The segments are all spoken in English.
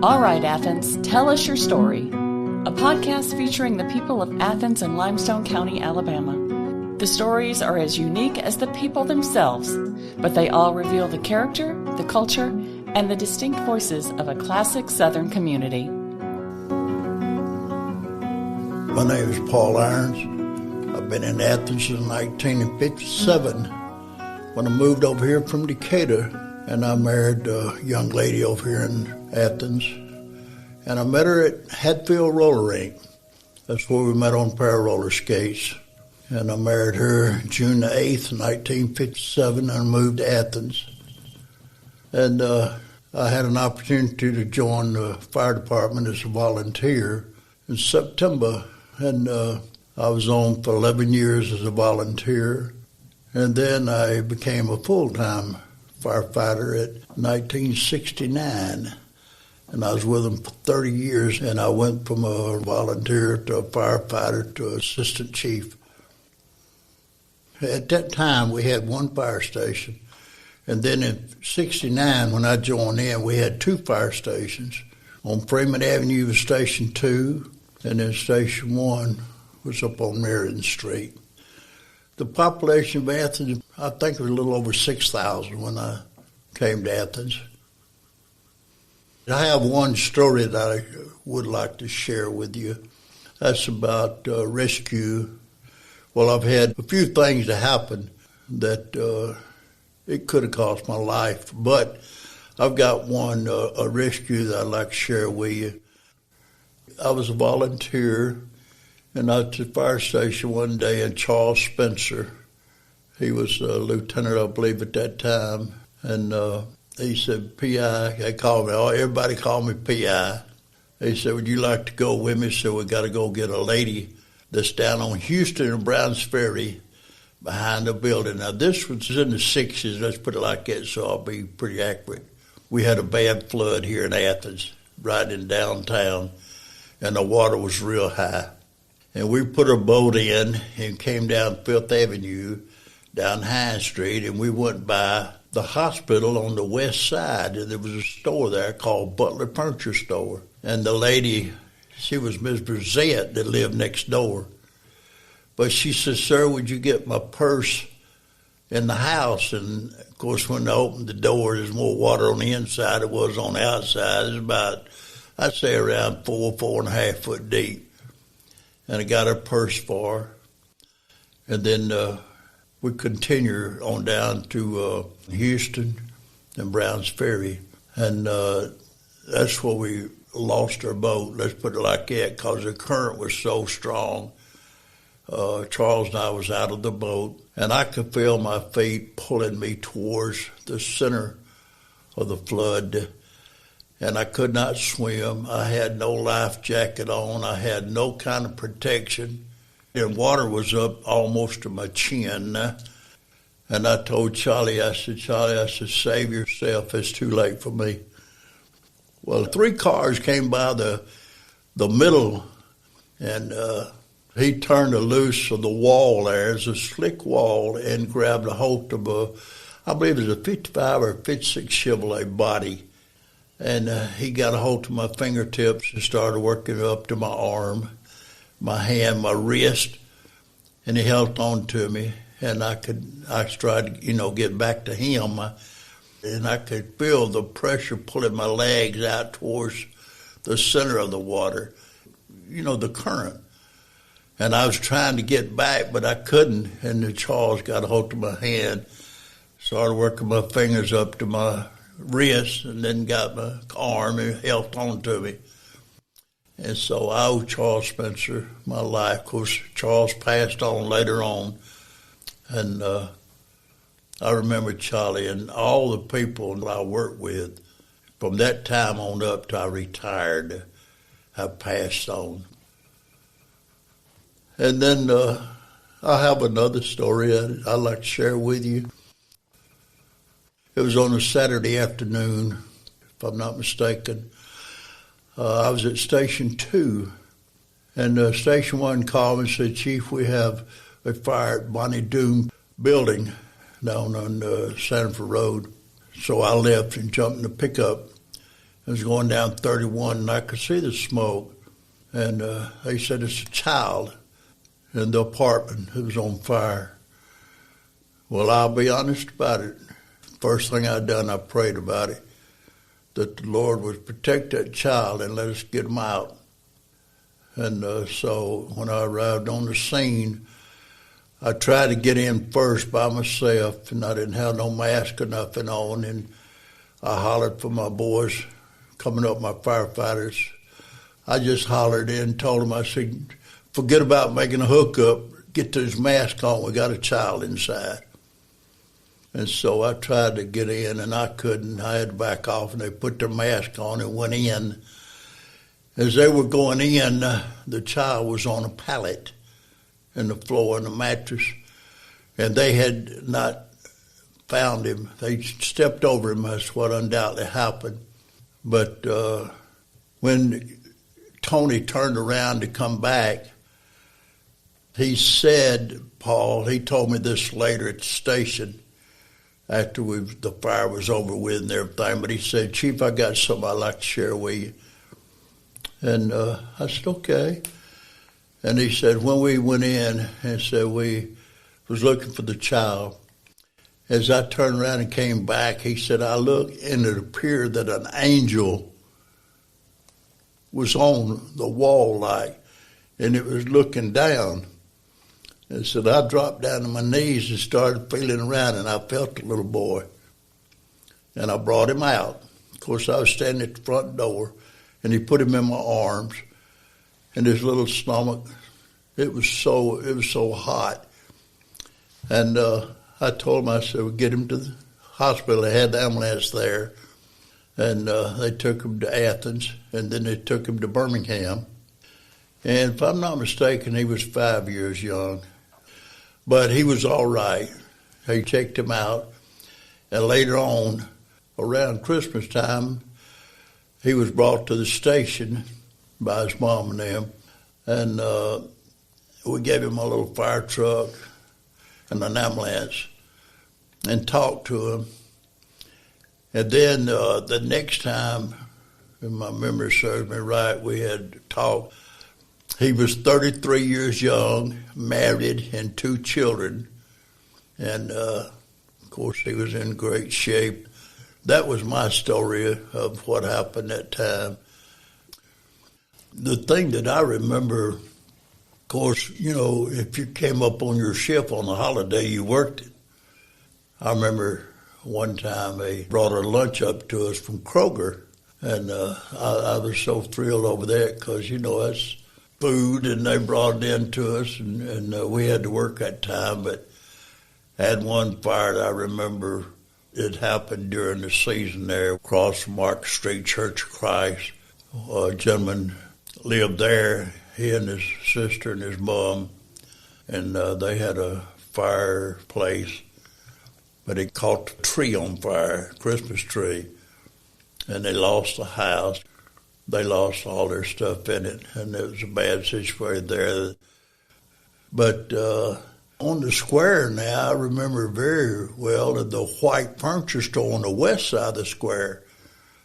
All right, Athens, tell us your story. A podcast featuring the people of Athens and Limestone County, Alabama. The stories are as unique as the people themselves, but they all reveal the character, the culture, and the distinct voices of a classic Southern community. My name is Paul Irons. I've been in Athens since 1957 when I moved over here from Decatur, and I married a young lady over here in Athens, and I met her at Hatfield Roller Rink. That's where we met on pair roller skates. And I married her June the 8th, 1957, and moved to Athens. And I had an opportunity to join the fire department as a volunteer in September, and I was on for 11 years as a volunteer. And then I became a full-time firefighter at 1969. And I was with them for 30 years, and I went from a volunteer to a firefighter to assistant chief. At that time, we had one fire station. And then in 69, when I joined in, we had two fire stations. On Freeman Avenue was Station 2, and then Station 1 was up on Meriden Street. The population of Athens, I think it was a little over 6,000 when I came to Athens. I have one story that I would like to share with you. That's about rescue. Well, I've had a few things that happened that it could have cost my life, but I've got one, a rescue that I'd like to share with you. I was a volunteer, and I was at the fire station one day, and Charles Spencer, he was a lieutenant, I believe, at that time, and he said, P.I., they called me, everybody called me P.I. He said, would you like to go with me? So we got to go get a lady that's down on Houston and Browns Ferry behind the building. Now, this was in the 60s, let's put it like that, so I'll be pretty accurate. We had a bad flood here in Athens, right in downtown, and the water was real high. And we put a boat in and came down Fifth Avenue, down High Street, and we went by the hospital on the west side, and there was a store there called Butler Furniture Store. And the lady, she was Miss Brzett that lived next door. But she said, sir, would you get my purse in the house? And, of course, when I opened the door, there's more water on the inside than it was on the outside. It's about, I'd say, around 4.5 foot deep. And I got her purse for her. And then we continued on down to Houston and Browns Ferry. And that's where we lost our boat, let's put it like that, because the current was so strong. Charles and I was out of the boat, and I could feel my feet pulling me towards the center of the flood, and I could not swim. I had no life jacket on. I had no kind of protection, and water was up almost to my chin. And I told Charlie, I said, save yourself. It's too late for me. Well, 3 cars came by the middle, and he turned loose of the wall there. It's a slick wall, and grabbed a hold of I believe it was a 55 or 56 Chevrolet body. And he got a hold of my fingertips and started working up to my arm, my hand, my wrist, and he held on to me. And I tried to, get back to him, and I could feel the pressure pulling my legs out towards the center of the water, the current. And I was trying to get back, but I couldn't, and then Charles got a hold of my hand, started working my fingers up to my wrist, and then got my arm and held on to me. And so I owe Charles Spencer my life. Of course, Charles passed on later on. And I remember Charlie and all the people that I worked with from that time on up till I retired have passed on. And then I have another story I'd like to share with you. It was on a Saturday afternoon, if I'm not mistaken. I was at Station 2, and Station 1 called me and said, Chief, we have a fire at Bonnie Doom building down on Sanford Road. So I left and jumped in the pickup It was going down 31, and I could see the smoke. And they said it's a child in the apartment who was on fire. Well, I'll be honest about it. First thing I done, I prayed about it, that the Lord would protect that child and let us get him out. And so when I arrived on the scene, I tried to get in first by myself, and I didn't have no mask or nothing on, and I hollered for my boys coming up, my firefighters. I just hollered in, told them, I said, forget about making a hookup, get this mask on, we got a child inside. And so I tried to get in, and I couldn't. I had to back off, and they put their mask on and went in. As they were going in, the child was on a pallet in the floor in the mattress, and they had not found him. They stepped over him. That's what undoubtedly happened. But when Tony turned around to come back, he said, Paul, he told me this later at the station, after the fire was over with and everything, but he said, Chief, I got something I'd like to share with you. And I said, okay. And he said, when we went in and said we was looking for the child, as I turned around and came back, he said, I looked and it appeared that an angel was on the wall and it was looking down. And said, I dropped down to my knees and started feeling around, and I felt the little boy. And I brought him out. Of course, I was standing at the front door, and he put him in my arms, and his little stomach, it was so hot. And I told him, I said, we'll get him to the hospital. They had the ambulance there, and they took him to Athens, and then they took him to Birmingham. And if I'm not mistaken, he was 5 years young. But he was all right. They checked him out. And later on, around Christmas time, he was brought to the station by his mom and them. And we gave him a little fire truck and an ambulance and talked to him. And then the next time, if my memory serves me right, we had talked. He was 33 years young, married, and 2 children. And, of course, he was in great shape. That was my story of what happened that time. The thing that I remember, of course, you know, if you came up on your shift on a holiday, you worked it. I remember one time they brought a lunch up to us from Kroger, and I was so thrilled over that because, you know, that's food, and they brought it in to us, and we had to work that time. But I had one fire that I remember. It happened during the season there across from Market Street, Church of Christ. A gentleman lived there, he and his sister and his mom, and they had a fireplace, but it caught the tree on fire, Christmas tree, and they lost the house. They lost all their stuff in it, and it was a bad situation there. But on the square now, I remember very well the white furniture store on the west side of the square.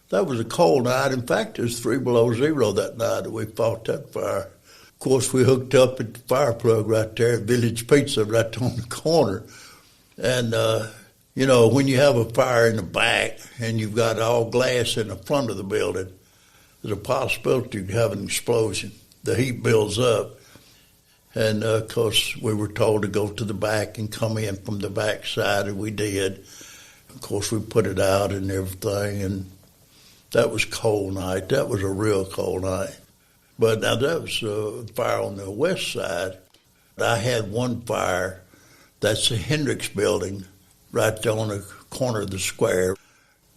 That was a cold night. In fact, it was 3 below zero that night that we fought that fire. Of course, we hooked up at the fire plug right there at Village Pizza right on the corner. And, you know, when you have a fire in the back and you've got all glass in the front of the building, there's a possibility of having an explosion. The heat builds up. And, of course, we were told to go to the back and come in from the back side, and we did. Of course, we put it out and everything, and that was a cold night. That was a real cold night. But now that was a fire on the west side. I had one fire, that's the Hendricks building, right there on the corner of the square.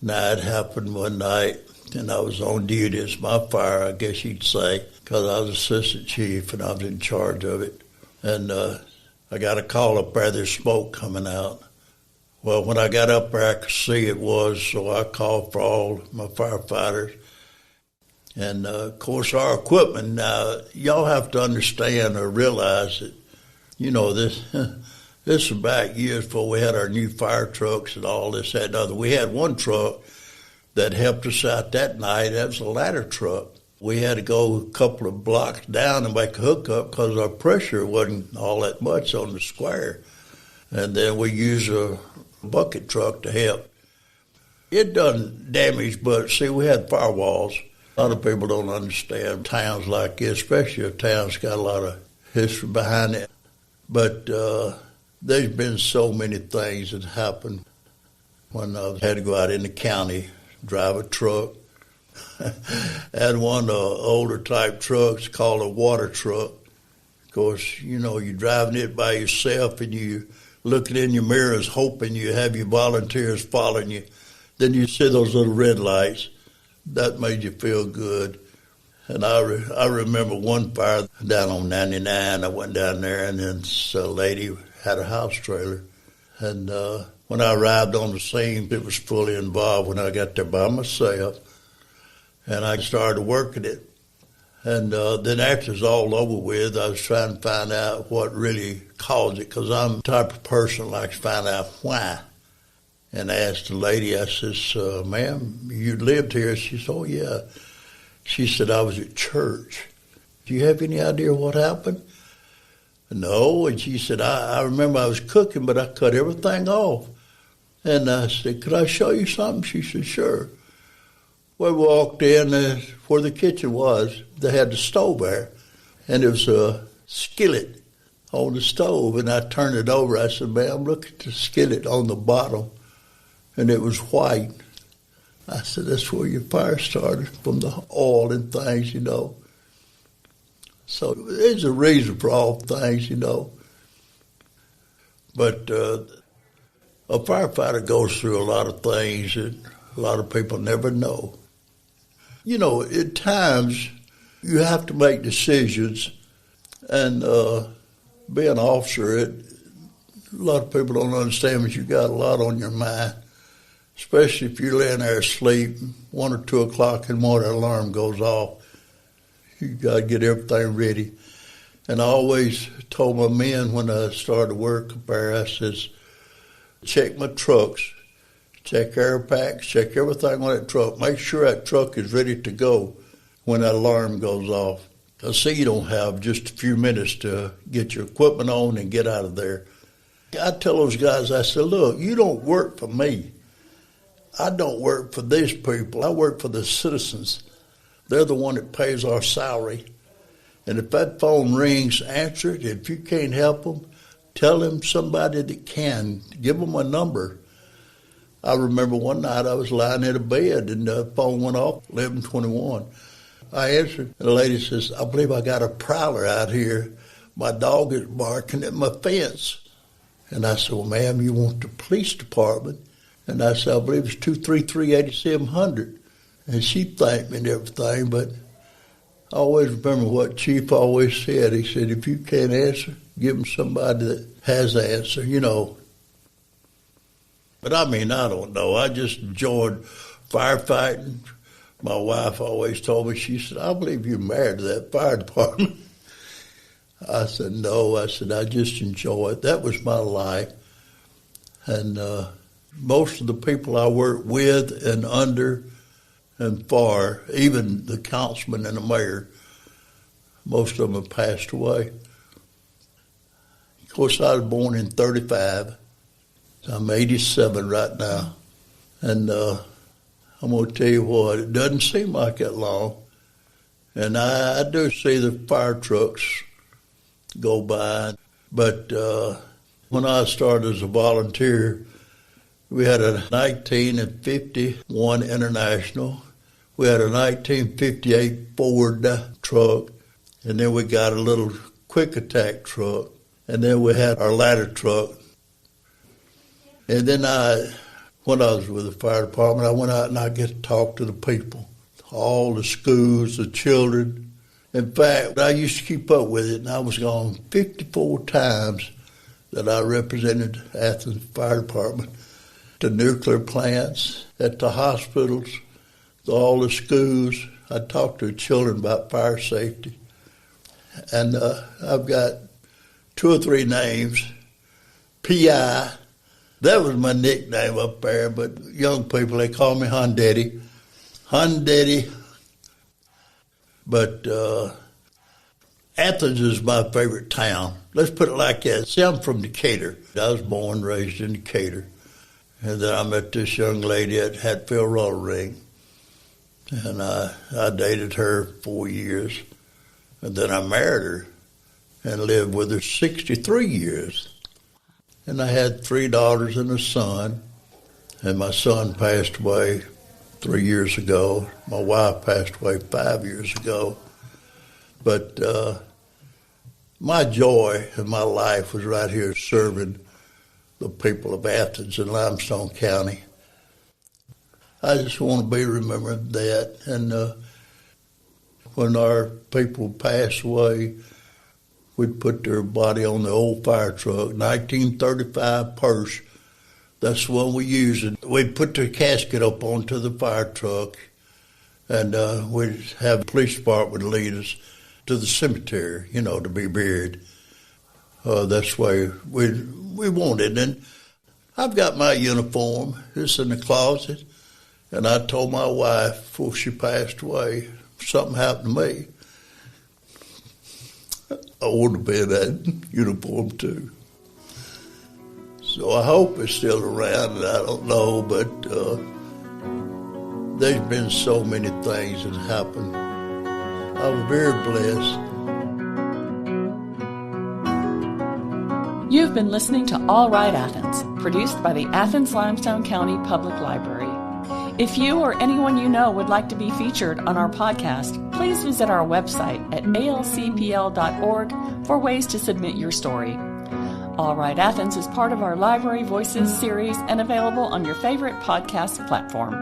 Now, it happened one night, and I was on duty. It's my fire, I guess you'd say, because I was assistant chief and I was in charge of it. And I got a call up there, there's smoke coming out. Well, when I got up there, I could see it was, so I called for all my firefighters. And, of course, our equipment, now, y'all have to understand or realize that, you know, this is back years before we had our new fire trucks and all this, that, and other. We had one truck that helped us out that night. That was a ladder truck. We had to go a couple of blocks down and make a hookup because our pressure wasn't all that much on the square. And then we used a bucket truck to help. It done damage, but see, we had firewalls. A lot of people don't understand towns like this, especially if towns got a lot of history behind it. But there's been so many things that happened when I had to go out in the county, drive a truck. Had one of the older type trucks called a water truck. Of course, you know, you're driving it by yourself and you looking in your mirrors hoping you have your volunteers following you. Then you see those little red lights. That made you feel good. And I remember one fire down on 99. I went down there, and then this lady had a house trailer. And when I arrived on the scene, it was fully involved when I got there by myself. And I started working it. And then after it's all over with, I was trying to find out what really caused it, because I'm the type of person that likes to find out why. And I asked the lady, I says, ma'am, you lived here? She said, oh, yeah. She said, I was at church. Do you have any idea what happened? No. And she said, I remember I was cooking, but I cut everything off. And I said, could I show you something? She said, sure. We walked in where the kitchen was. They had the stove there, and there was a skillet on the stove. And I turned it over. I said, ma'am, look at the skillet on the bottom. And it was white. I said, that's where your fire started, from the oil and things, you know. So there's a reason for all things, you know. But a firefighter goes through a lot of things that a lot of people never know. You know, at times you have to make decisions, and be an officer, a lot of people don't understand, but you got a lot on your mind. Especially if you're laying there asleep, 1 or 2 o'clock in the morning, the alarm goes off. You got to get everything ready. And I always told my men when I started work up there, I says, check my trucks, check air packs, check everything on that truck. Make sure that truck is ready to go when that alarm goes off. I see you don't have just a few minutes to get your equipment on and get out of there. I tell those guys, I said, look, you don't work for me. I don't work for these people. I work for the citizens. They're the one that pays our salary. And if that phone rings, answer it. If you can't help them, tell them somebody that can. Give them a number. I remember one night I was lying in a bed and the phone went off, 11:21. I answered, and the lady says, I believe I got a prowler out here. My dog is barking at my fence. And I said, well, ma'am, you want the police department? And I said, I believe it's 233-8700. And she thanked me and everything, but I always remember what Chief always said. He said, if you can't answer, give them somebody that has the answer, you know. But I mean, I don't know. I just enjoyed firefighting. My wife always told me, she said, I believe you're married to that fire department. I said, no. I said, I just enjoy it. That was my life. And most of the people I work with and under and for, even the councilman and the mayor, most of them have passed away. Of course, I was born in 1935. I'm 87 right now. And I'm going to tell you what, it doesn't seem like that long. And I do see the fire trucks go by. But when I started as a volunteer, we had a 1951 International. We had a 1958 Ford truck. And then we got a little quick attack truck. And then we had our ladder truck. And then when I was with the fire department, I went out and I get to talk to the people, all the schools, the children. In fact, I used to keep up with it, and I was gone 54 times that I represented Athens Fire Department, the nuclear plants, at the hospitals, all the schools. I talked to children about fire safety. And I've got 2 or 3 names. P.I., that was my nickname up there, but young people, they call me Hondetti. Hundeddy. But Athens is my favorite town. Let's put it like that. See, I'm from Decatur. I was born and raised in Decatur. And then I met this young lady at Hatfield Rollering. And I dated her 4 years. And then I married her and lived with her 63 years. And I had 3 daughters and a son. And my son passed away 3 years ago. My wife passed away 5 years ago. But my joy in my life was right here serving the people of Athens and Limestone County. I just want to be remembered that. And when our people pass away, we'd put their body on the old fire truck, 1935 Purse. That's the one we used. We'd put the casket up onto the fire truck, and we'd have the police department lead us to the cemetery, to be buried. That's the way we wanted. And I've got my uniform. It's in the closet. And I told my wife before she passed away, if something happened to me, I want to be in that uniform too. So I hope it's still around, and I don't know, but there's been so many things that happened. I'm very blessed. You've been listening to All Right Athens, produced by the Athens-Limestone County Public Library. If you or anyone you know would like to be featured on our podcast, please visit our website at alcpl.org for ways to submit your story. All Right Athens is part of our Library Voices series and available on your favorite podcast platform.